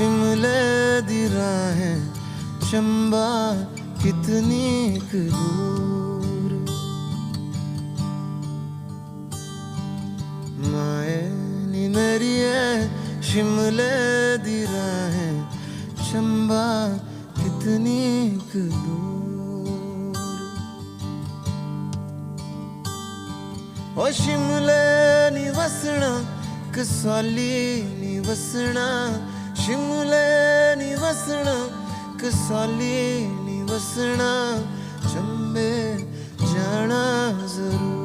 शिमले दी राहें चंबा कितनी क दूर। माए नी मेरी है शिमले दी राहें चंबा कितनी क दूर। ओ शिमले नी वसना कसौली नी वसना, शिमले नी वसना कसौली नी वसना, चंबे जाना जरूर।